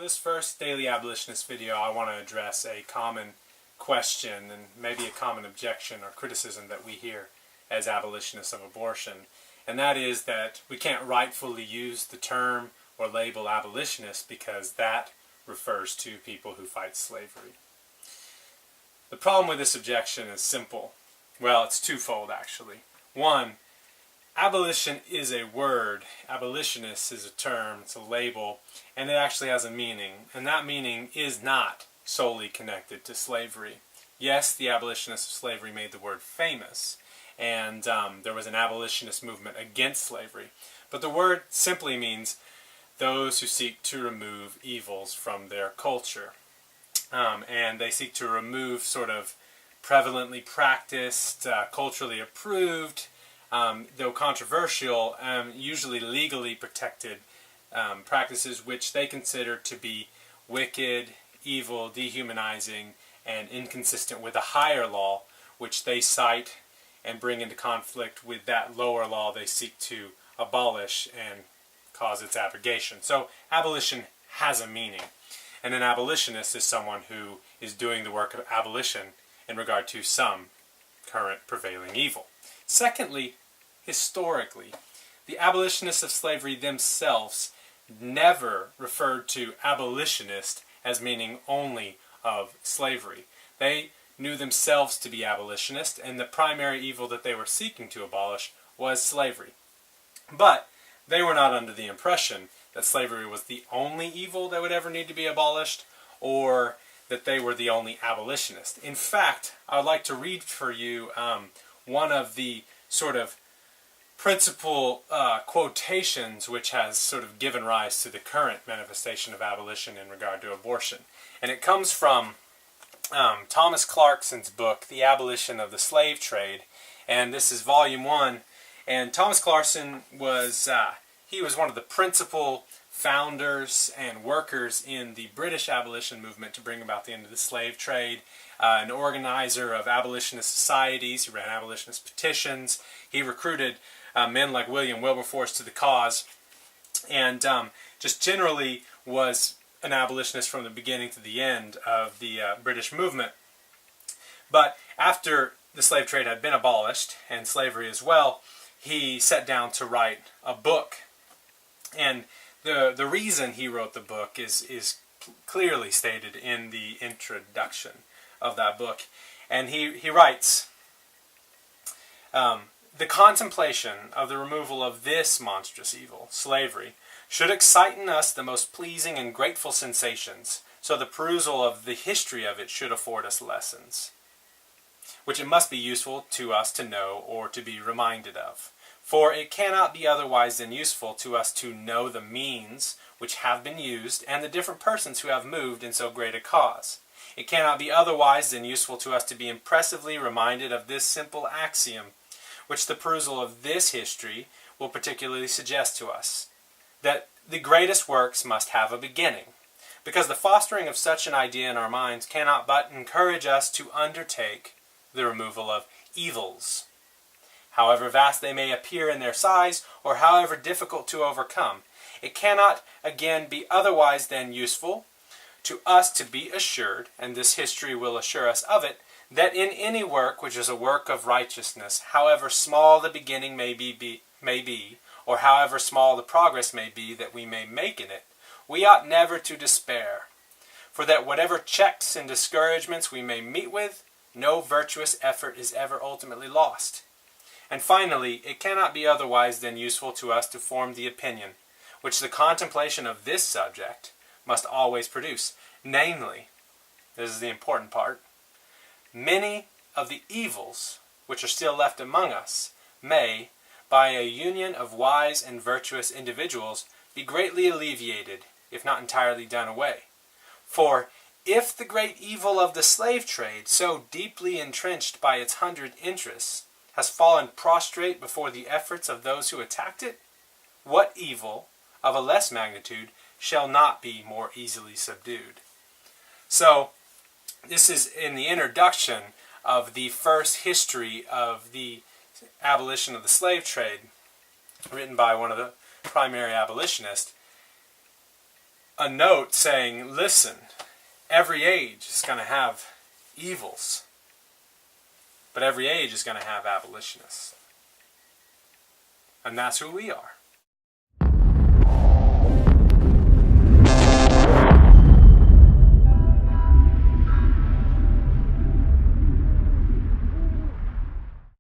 this first Daily Abolitionist video, I want to address a common question and maybe a common objection or criticism that we hear as abolitionists of abortion. And that is that we can't rightfully use the term or label abolitionist because that refers to people who fight slavery. The problem with this objection is simple. Well, it's twofold actually. One, abolition is a word, abolitionist is a term, it's a label, and it actually has a meaning. And that meaning is not solely connected to slavery. Yes, the abolitionists of slavery made the word famous, and there was an abolitionist movement against slavery. But the word simply means those who seek to remove evils from their culture. And they seek to remove sort of prevalently practiced, culturally approved, though controversial, usually legally protected practices which they consider to be wicked, evil, dehumanizing, and inconsistent with a higher law which they cite and bring into conflict with that lower law they seek to abolish and cause its abrogation. So abolition has a meaning, and an abolitionist is someone who is doing the work of abolition in regard to some current prevailing evil. Secondly, historically, the abolitionists of slavery themselves never referred to abolitionist as meaning only of slavery. They knew themselves to be abolitionists, and the primary evil that they were seeking to abolish was slavery. But they were not under the impression that slavery was the only evil that would ever need to be abolished, or that they were the only abolitionists. In fact, I would like to read for you one of the sort of principal quotations which has sort of given rise to the current manifestation of abolition in regard to abortion. And it comes from Thomas Clarkson's book, The Abolition of the Slave Trade, and this is volume 1. And Thomas Clarkson was he was one of the principal founders and workers in the British abolition movement to bring about the end of the slave trade, an organizer of abolitionist societies. He ran abolitionist petitions. He recruited men like William Wilberforce to the cause, and just generally was an abolitionist from the beginning to the end of the British movement. But after the slave trade had been abolished, and slavery as well, he sat down to write a book. And the reason he wrote the book is clearly stated in the introduction of that book. And he writes, the contemplation of the removal of this monstrous evil, slavery, should excite in us the most pleasing and grateful sensations, so the perusal of the history of it should afford us lessons, which it must be useful to us to know or to be reminded of. For it cannot be otherwise than useful to us to know the means which have been used, and the different persons who have moved in so great a cause. It cannot be otherwise than useful to us to be impressively reminded of this simple axiom, which the perusal of this history will particularly suggest to us, that the greatest works must have a beginning, because the fostering of such an idea in our minds cannot but encourage us to undertake the removal of evils, however vast they may appear in their size, or however difficult to overcome. It cannot again be otherwise than useful to us to be assured, and this history will assure us of it, that in any work which is a work of righteousness, however small the beginning may be, or however small the progress may be that we may make in it, we ought never to despair, for that whatever checks and discouragements we may meet with, no virtuous effort is ever ultimately lost. And finally, it cannot be otherwise than useful to us to form the opinion, which the contemplation of this subject must always produce, namely, this is the important part, many of the evils which are still left among us may, by a union of wise and virtuous individuals, be greatly alleviated, if not entirely done away. For if the great evil of the slave trade, so deeply entrenched by its 100 interests, has fallen prostrate before the efforts of those who attacked it, what evil of a less magnitude shall not be more easily subdued? So, this is in the introduction of the first history of the abolition of the slave trade, written by one of the primary abolitionists. a note saying, listen, every age is going to have evils, but every age is going to have abolitionists. And that's who we are.